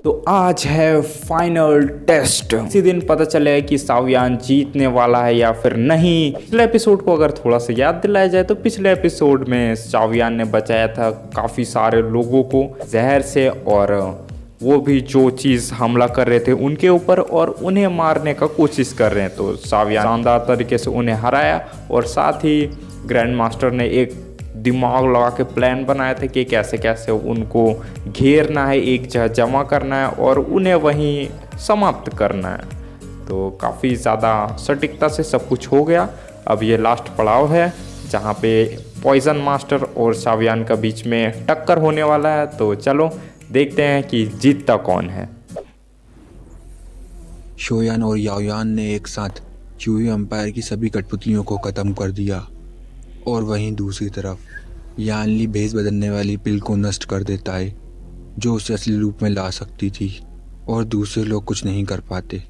तो आज है फाइनल टेस्ट। इसी दिन पता चलेगा कि शाओयान जीतने वाला है या फिर नहीं। पिछले एपिसोड को अगर थोड़ा सा याद दिलाया जाए तो पिछले एपिसोड में शाओयान ने बचाया था काफी सारे लोगों को जहर से, और वो भी जो चीज़ हमला कर रहे थे उनके ऊपर और उन्हें मारने का कोशिश कर रहे हैं। तो शाओयान शानदार तरीके से उन्हें हराया, और साथ ही ग्रैंड मास्टर ने एक दिमाग लगा के प्लान बनाया था कि कैसे कैसे उनको घेरना है, एक जगह जमा करना है और उन्हें वहीं समाप्त करना है। तो काफ़ी ज़्यादा सटीकता से सब कुछ हो गया। अब ये लास्ट पड़ाव है जहाँ पे पॉइजन मास्टर और शाओयान का बीच में टक्कर होने वाला है। तो चलो देखते हैं कि जीतता कौन है। शाओयान और याओयान ने एक साथ चूही एम्पायर की सभी कठपुतलियों को ख़त्म कर दिया, और वहीं दूसरी तरफ यानली भेस बदलने वाली पिल को नष्ट कर देता है जो उसे असली रूप में ला सकती थी, और दूसरे लोग कुछ नहीं कर पाते।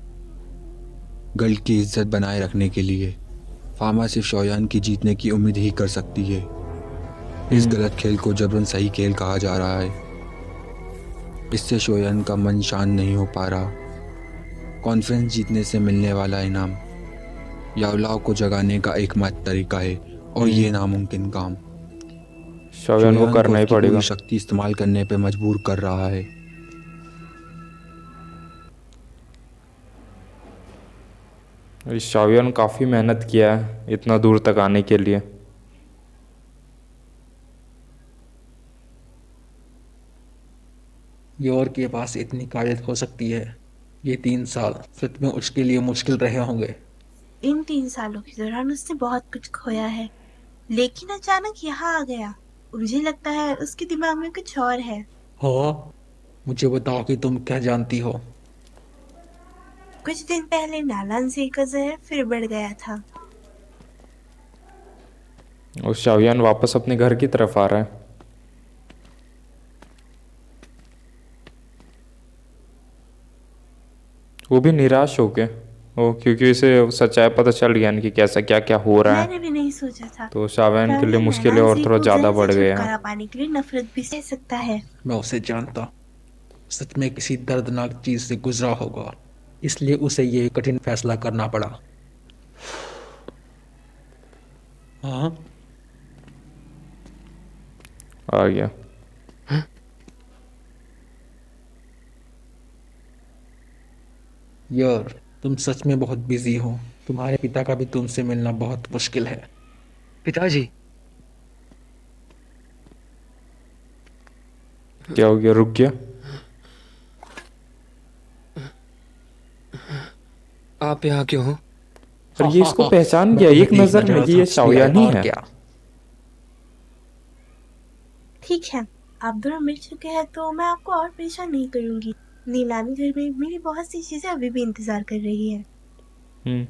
गल्ड की इज्जत बनाए रखने के लिए फामा सिर्फ शाओयान की जीतने की उम्मीद ही कर सकती है। इस गलत खेल को जबरन सही खेल कहा जा रहा है। इससे शाओयान का मन शांत नहीं हो पा रहा। कॉन्फ्रेंस जीतने से मिलने वाला इनाम याओलाओ को जगाने का एकमात्र तरीका है, और ये नामुमकिन काम शाओयान को करना ही उसकी पड़ेगा। पूरी शक्ति इस्तेमाल करने पे मजबूर कर रहा है। शाओयान काफ़ी मेहनत किया है इतना दूर तक आने के लिए। योर के पास इतनी काबिलियत हो सकती है। ये 3 साल सच में उसके लिए मुश्किल रहे होंगे। इन 3 सालों के दौरान उसने बहुत कुछ खोया है, लेकिन अचानक यहाँ आ गया। मुझे लगता है उसके दिमाग में कुछ और है। हाँ, मुझे बताओ कि तुम क्या जानती हो। कुछ दिन पहले नालान से का जहर फिर बढ़ गया था। और शाओयान वापस अपने घर की तरफ आ रहा है। वो भी निराश हो के, क्योंकि उसे सच्चाई पता चल गया कि कैसा क्या क्या हो रहा है। मैंने भी नहीं सोचा था। तो शाओयान के लिए पर मुश्किलें नालान और से थोड़ा को ज़्यादा जहर बढ़ से गए छुटकारा हैं। पाने के लिए नफरत भी सह सकता है। मैं उसे जानता, सच में किसी दर्दनाक चीज से गुजरा होगा, इसलिए उसे ये कठिन फैसला करना पड़ा। हाँ, आ गया। यार तुम सच में बहुत बिजी हो। तुम्हारे पिता का भी तुमसे मिलना बहुत मुश्किल है। पिताजी, क्या हो गया, रुक गया? आप यहाँ क्यों हो? और ये इसको पहचान मैं गया तुम्हें एक नज़र देखना में कि ये चाहता था, शाओयान ही और है। क्या। ठीक है, आप दोनों मिल चुके हैं तो मैं आपको और परेशान नहीं करूंगी। नीलामी घर में मेरी बहुत सी चीजें अभी भी इंतजार कर रही है। हम्म।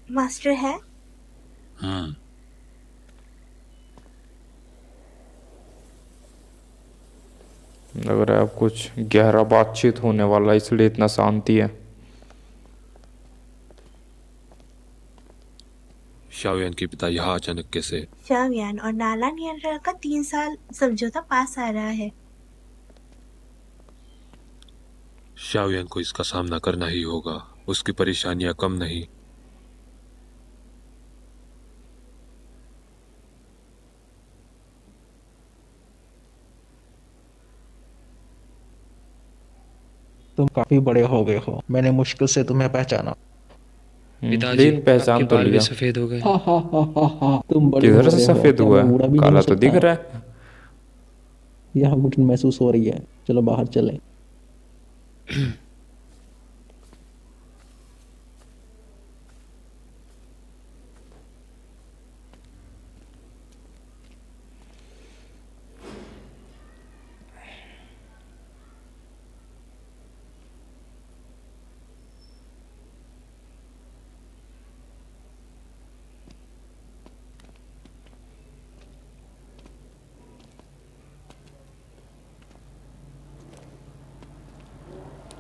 मास्टर है। लग रहा है अब कुछ गहरा बातचीत होने वाला है, इसलिए इतना शांति है। शाओयान के पिता यहाँ अचानक कैसे? शाओयान और नालान नियंत्रण का 3 साल समझौता पास आ रहा है। शाओयान को इसका सामना करना ही होगा। उसकी परेशानियां कम नहीं। तुम काफी बड़े हो गए हो। मैंने मुश्किल से तुम्हें पहचाना। पिताजी, लेकिन पहचान आपके तो बाल भी लिया। सफेद हो गए। तुम बड़े किधर हो से गए हो। सफेद क्या हुआ मैं बूढ़ा है? भी नहीं हो काला तो दिख सकता? रहा है। यहाँ घुटन महसूस हो रही है। चलो बाहर चले।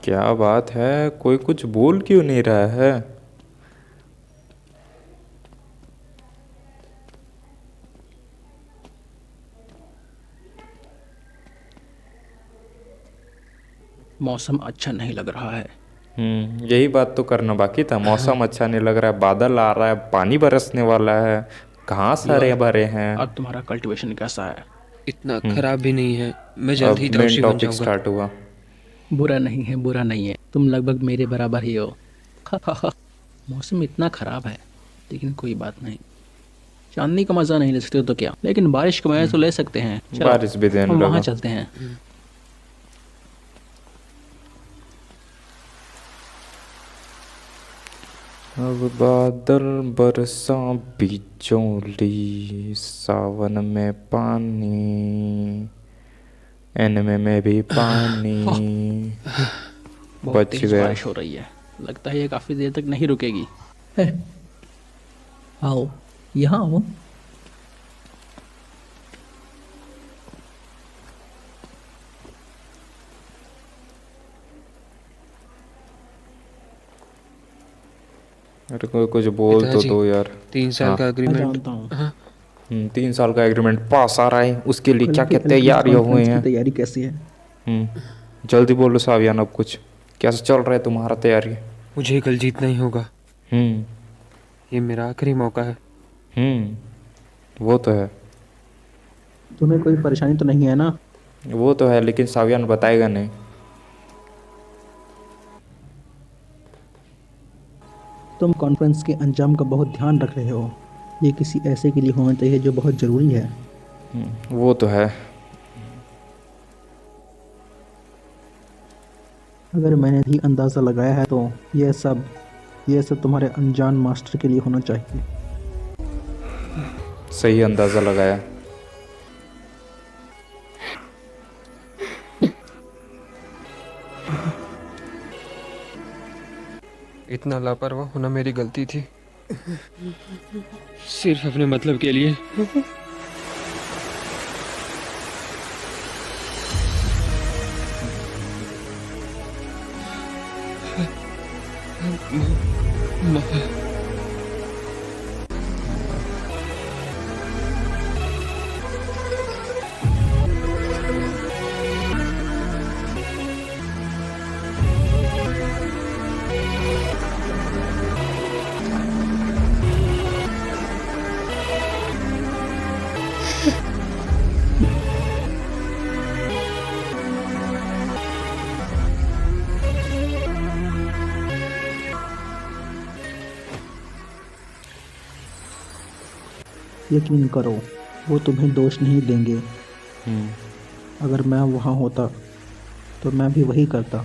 क्या बात है, कोई कुछ बोल क्यों नहीं रहा है? मौसम अच्छा नहीं लग रहा है। यही बात तो करना बाकी था। मौसम अच्छा नहीं लग रहा है, बादल आ रहा है, पानी बरसने वाला है, घास हरे भरे हैं। और तुम्हारा कल्टीवेशन कैसा है? इतना खराब भी नहीं है, मैं अब जल्द ही मेन टॉपसी बन टॉपिक जाऊंगा। स्टार्ट हुआ। बुरा नहीं है, बुरा नहीं है, तुम लगभग मेरे बराबर ही हो। मौसम इतना खराब है, लेकिन कोई बात नहीं। चांदनी का मजा नहीं ले सकते तो क्या, लेकिन बारिश का मजा तो ले सकते हैं। चलो, बारिश भी देने हम वहाँ लगा। चलते हैं। अब बादल बरसा बिजोली, सावन में पानी, एनमे में भी पानी। बहुत बच तेज गया। बारिश हो रही है, लगता है ये काफी देर तक नहीं रुकेगी। आओ, यहाँ आओ। अरे कोई कुछ बोल तो पिताजी, दो यार। 3 साल हाँ। का मैं एग्रीमेंट। जानता हूँ। 3 साल का एग्रीमेंट पास आ रहा है, उसके लिए क्या क्या कल की तैयारियां हुई कॉन्फ्रेंस की हैं। तैयारी कैसी है? जल्दी बोलो सावियान, अब कुछ कैसे चल रहा है तुम्हारा तैयारी? मुझे कल जीतना ही होगा, हम्म ये मेरा आखिरी मौका है। वो तो है, तुम्हें कोई परेशानी तो नहीं है ना? वो तो है, लेकिन सावियान बताएगा नहीं। तुम कॉन्फ्रेंस के अंजाम का बहुत ध्यान रख रहे हो। ये किसी ऐसे के लिए होना चाहिए जो बहुत ज़रूरी है। वो तो है। अगर मैंने भी अंदाज़ा लगाया है तो ये सब तुम्हारे अनजान मास्टर के लिए होना चाहिए। सही अंदाजा लगाया। इतना लापरवाह होना मेरी गलती थी, सिर्फ अपने मतलब के लिए। यकीन करो, वो तुम्हें दोष नहीं देंगे। अगर मैं वहाँ होता तो मैं भी वही करता।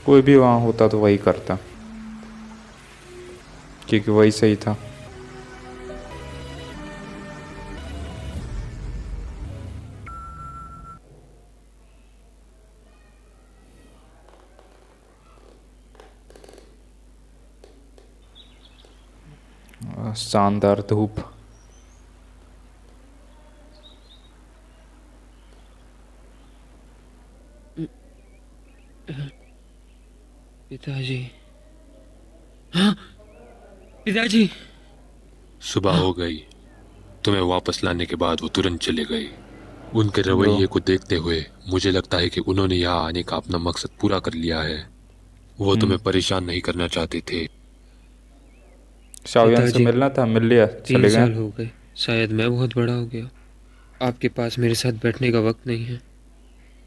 कोई भी वहाँ होता तो वही करता, क्योंकि वही सही था। शानदार धूप। पिताजी, हाँ, पिताजी। सुबह हो गई। तुम्हें वापस लाने के बाद वो तुरंत चले गए। उनके रवैये को देखते हुए मुझे लगता है कि उन्होंने यहाँ आने का अपना मकसद पूरा कर लिया है। वो तुम्हें परेशान नहीं करना चाहते थे। शावियान से पिताजी, मिलना था, मिल लिया, 3 चले साल गए। हो गए, शायद मैं बहुत बड़ा हो गया। आपके पास मेरे साथ बैठने का वक्त नहीं है।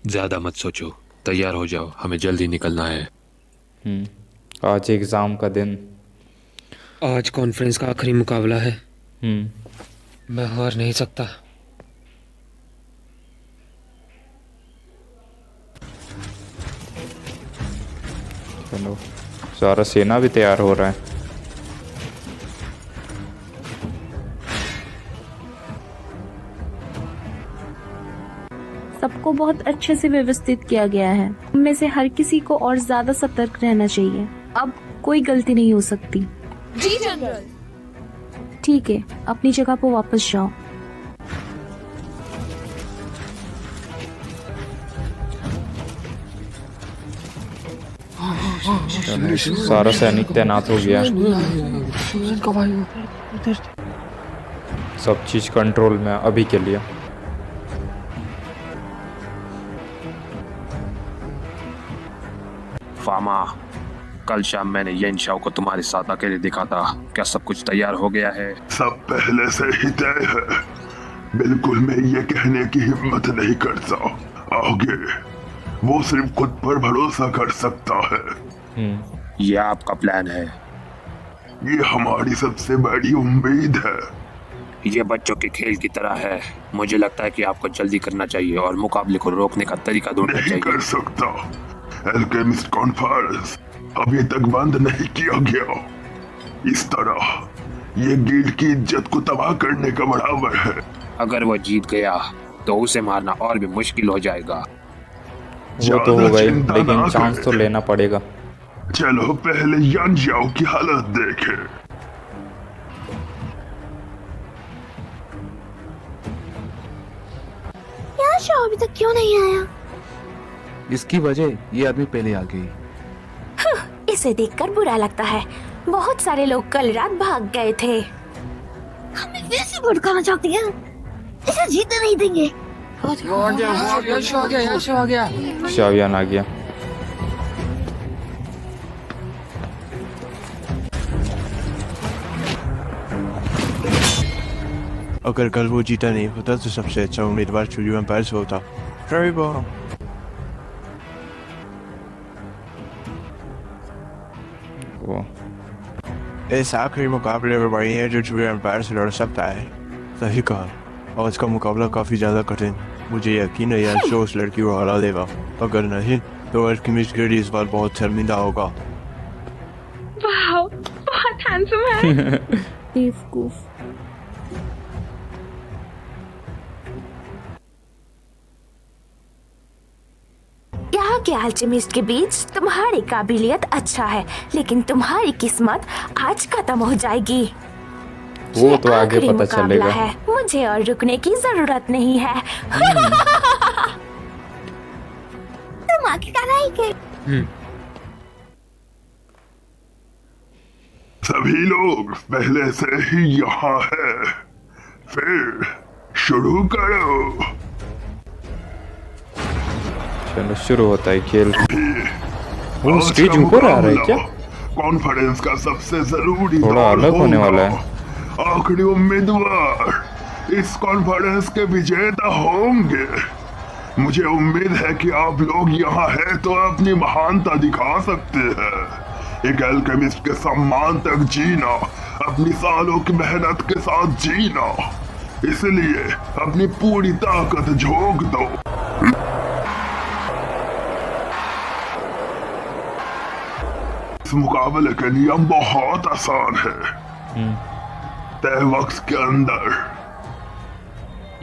ज्यादा मत सोचो, तैयार हो जाओ, हमें जल्दी निकलना है। आज एग्जाम का दिन। आज कॉन्फ्रेंस का आखिरी मुकाबला है, मैं हार नहीं सकता। चलो, सारा सेना भी तैयार हो रहा है। सबको बहुत अच्छे से व्यवस्थित किया गया है। हम में से हर किसी को और ज्यादा सतर्क रहना चाहिए। अब कोई गलती नहीं हो सकती। जी जनरल। ठीक है, अपनी जगह पर वापस जाओ। सारा सैनिक तैनात हो गया, सब चीज कंट्रोल में अभी के लिए। फामा, कल शाम मैंने येन शाओ को तुम्हारे साथ अकेले देखा था। क्या सब कुछ तैयार हो गया है? सब पहले से ही तय है। बिल्कुल मैं ये कहने की हिम्मत नहीं करता। आगे वो सिर्फ खुद पर भरोसा कर सकता है। ये आपका प्लान है? ये हमारी सबसे बड़ी उम्मीद है। ये बच्चों के खेल की तरह है। मुझे लगता है कि आपको जल्दी करना चाहिए और मुकाबले को रोकने का तरीका ढूंढना नहीं चाहिए। कर सकता। एल्केमिस्ट कॉन्फ्रेंस अभी तक बंद नहीं किया गया। इस तरह ये गिल्ड की इज्जत को तबाह करने का बराबर है। अगर वो जीत गया तो उसे मारना और भी मुश्किल हो जाएगा। वो तो होगा ही, चिंता लेकिन ना चांस तो करें। लेना पड़ेगा। चलो पहले यान जाओ की हालत देखें। यार शाह अभी तक क्यों नहीं आया? इसकी वजह ये आदमी पहले आ गई। इसे देखकर बुरा लगता है। बहुत सारे लोग कल रात भाग गए थे। हमें फिर से भड़काना चाहती है। इसे जीतने नहीं देंगे। शाओयान आ गया। अगर कल वो जीता नहीं होता तो सबसे अच्छा उम्मीदवार चुलियो एम्पायर होता। वो इस आखिरी मुकाबले में वही है जो चुलियो एम्पायर से लड़ सकता है। सही कहा। और इसका मुकाबला काफी ज्यादा कठिन। मुझे यकीन है यार शो उस लड़की को हरा देगा। अगर नहीं तो अल्केमिस्ट गिल्ड इस बार बहुत शर्मिंदा होगा। वाह, बहुत हैंडसम है। बेवकूफ। यहाँ के अल्केमिस्ट के बीच तुम्हारी काबिलियत अच्छा है, लेकिन तुम्हारी किस्मत आज खत्म हो जाएगी। वो ये तो आगे आखिरी पता मुकाबला चलेगा। है। मुझे और रुकने की जरूरत नहीं है। तुम आगे का नहीं के। सभी लोग पहले से ही यहाँ है। फिर शुरू करो। चलो शुरू होता है खेल। वो आज स्टेज का ऊपर आ रहा है क्या? मुकाबला कॉन्फ्रेंस का सबसे जरूरी थोड़ा दौर अलग होने होगा। वाला है। आखिरी उम्मीदवार इस कॉन्फ्रेंस के विजेता होंगे। मुझे उम्मीद है कि आप लोग यहाँ हैं तो अपनी महानता दिखा सकते हैं। एक अल्केमिस्ट के सम्मान तक जीना, अपनी सालों की मेहनत के साथ जीना, इसलिए अपनी पूरी ताकत झोंक दो। इस मुकाबले के नियम बहुत आसान है। तय वक्त के अंदर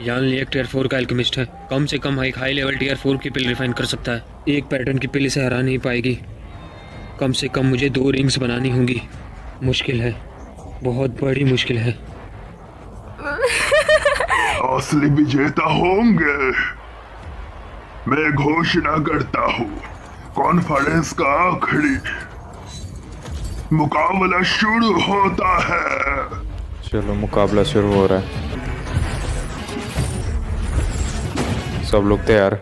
यान ली एक टियर 4 का एल्केमिस्ट है। कम से कम एक हाई लेवल टियर 4 की पिल रिफाइन कर सकता है। एक पैटर्न की पिल इसे हरा नहीं पाएगी। कम से कम मुझे 2 रिंग्स बनानी होंगी। मुश्किल है, बहुत बड़ी मुश्किल है। असली विजेता होंगे। मैं घोषणा करता हूँ, कॉन्फ्रेंस का आखिरी मुकाबला शुरू होता है। चलो मुकाबला शुरू हो रहा है। सब लोग तैयार।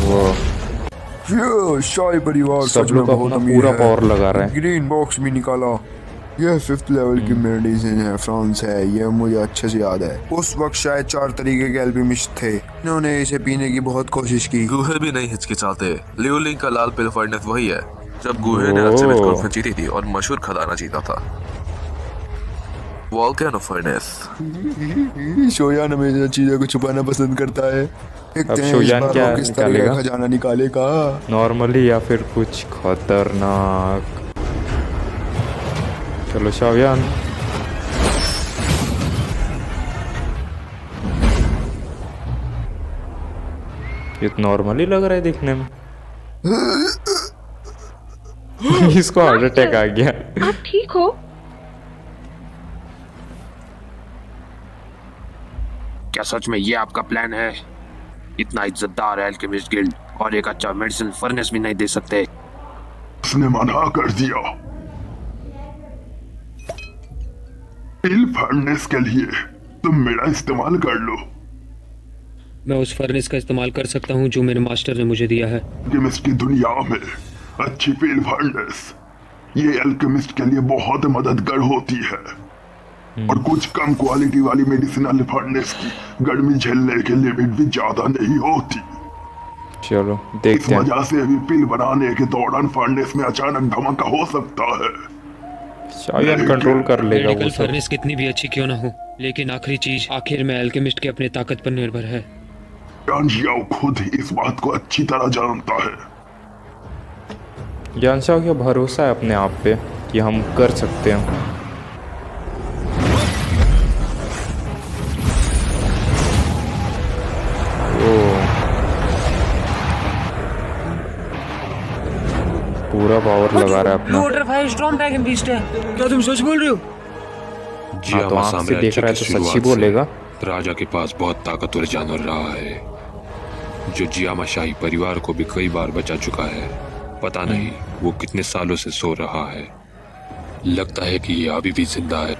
वो शाही परिवार सब लोग अपना पूरा पावर लगा रहा है। ग्रीन बॉक्स भी निकाला। यह 5th लेवल की मेडिसिन है, फ्रांस है। यह मुझे अच्छे से याद है। उस वक्त शायद 4 तरीके के एल्केमिस्ट थे। इन्होंने इसे पीने की बहुत कोशिश की। गुहे भी नहीं हिचकिचाते। लियोलिंग का लाल पिल फर्नेस वही है जब गुहे ने अल्केमिस्ट कॉन्फ्रेंस जीती थी और मशहूर खजाना जीता था। Volcano furnace. शोयान हमेशा चीजों को छुपाना पसंद करता है। अब शोयान क्या किस तरह निकालेगा? का खजाना निकालेगा? नॉर्मली या फिर कुछ खतरनाक? चलो शाओयान। ये तो नॉर्मली लग रहा है दिखने में। इसको हार्ट अटैक आ गया। आप ठीक हो? क्या सच में ये आपका प्लान है? इतना इज्जतदार एल्केमिस्ट गिल्ड और एक अच्छा मेडिसिन फर्नेस भी नहीं दे सकते। उसने मना कर दिया। पिल फर्नेस के लिए तुम मेरा इस्तेमाल कर लो। मैं उस फर्नेस का इस्तेमाल कर सकता हूँ जो मेरे मास्टर ने मुझे दिया है। एल्केमिस्ट की दुनिया में अच्छी पिल फर्नेस ये एल्केमिस्ट के लिए बहुत मददगार होती है और कुछ कम क्वालिटी वाली मेडिसिनल फर्नेस की गर्मी झेलने के लिमिट भी ज्यादा नहीं होती। चलो इस देखते हैं। वजह से भी पिल बनाने के दौरान फर्नेस में अचानक धमाका हो सकता है। शायद कंट्रोल कर लेगा वो मेडिकल सब। फर्नेस कितनी भी अच्छी क्यों ना हो, लेकिन आखिरी चीज आखिर में एल्केमिस्ट के अपने ताकत पर निर्भर है। याओ खुद इस बात को अच्छी तरह जानता है। जानशाओ का भरोसा है अपने आप पे कि हम कर सकते हैं। पूरा पावर लगा रहा है अपना। स्ट्रॉन्ग ड्रैगन बीस्ट है। क्या तुम सच बोल रहे हो? हाँ, तो जियामा आँख से साम्राज्य देख रहा है की तो सच ही शुरुआत से बोलेगा। राजा के पास बहुत ताकतवर जानवर रहा है जो जियामा शाही परिवार को भी कई बार बचा चुका है। पता नहीं वो कितने सालों से सो रहा है। लगता है कि ये अभी भी जिंदा है।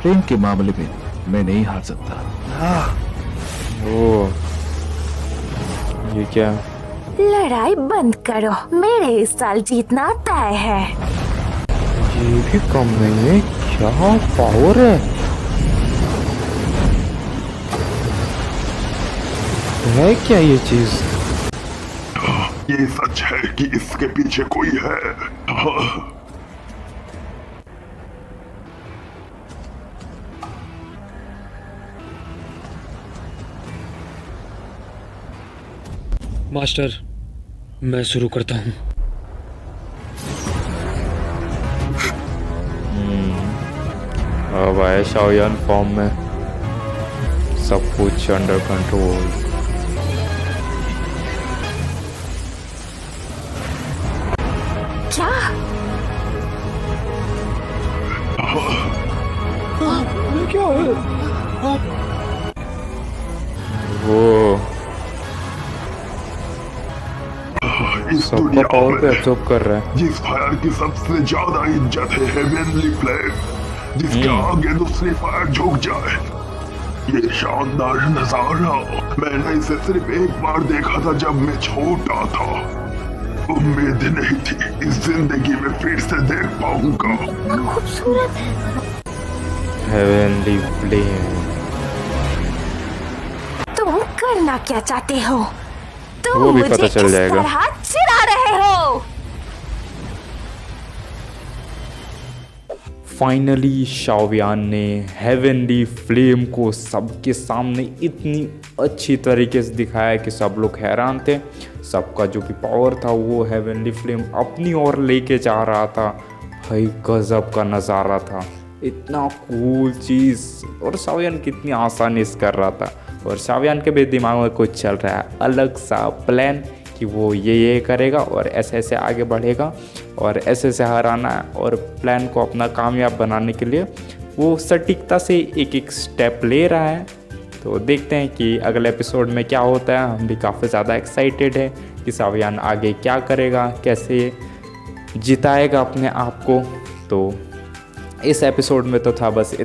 प्रेम के मामले में मैं नहीं हार सकता। ओ ये क्या? लड़ाई बंद करो, मेरे इस साल जीतना तय है। ये भी कम नहीं है, क्या पावर है? है क्या ये चीज? ये सच है कि इसके पीछे कोई है। मास्टर, मैं शुरू करता हूँ। अब आए शाओयान फॉर्म में, सब कुछ अंडर कंट्रोल। क्या? क्या है? वो इस सबका दुनिया पावर पे में एब्जॉर्ब कर रहा है। जिस फायर की सबसे ज्यादा इज्जत है हेवनली फ्लेम, जिसके आगे दूसरी फायर झुक जाए। ये शानदार नजारा मैंने इसे सिर्फ एक बार देखा था जब मैं छोटा था। उम्मीद नहीं थी इस जिंदगी में फिर से देख पाऊंगा। खूबसूरत है। Heavenly flame. तुम करना क्या चाहते हो? तुम वो भी मुझे पता चल किस जाएगा। तरह चिढ़ा रहे हो? फाइनली शाओयान ने हेवनली फ्लेम को सबके सामने इतनी अच्छी तरीके से दिखाया कि सब लोग हैरान थे। सबका जो भी पावर था वो हेवनली फ्लेम अपनी ओर लेके जा रहा था। भाई गजब का नज़ारा था, इतना कूल चीज़। और शाओयान कितनी आसानी से कर रहा था। और शाओयान के भी दिमाग में कुछ चल रहा है अलग सा प्लान कि वो ये करेगा और ऐसे ऐसे आगे बढ़ेगा और ऐसे ऐसे हराना है। और प्लान को अपना कामयाब बनाने के लिए वो सटीकता से एक एक स्टेप ले रहा है। तो देखते हैं कि अगले एपिसोड में क्या होता है। हम भी काफ़ी ज़्यादा एक्साइटेड है कि शाओयान आगे क्या करेगा, कैसे जिताएगा अपने आप को। तो इस एपिसोड में तो था बस इतना।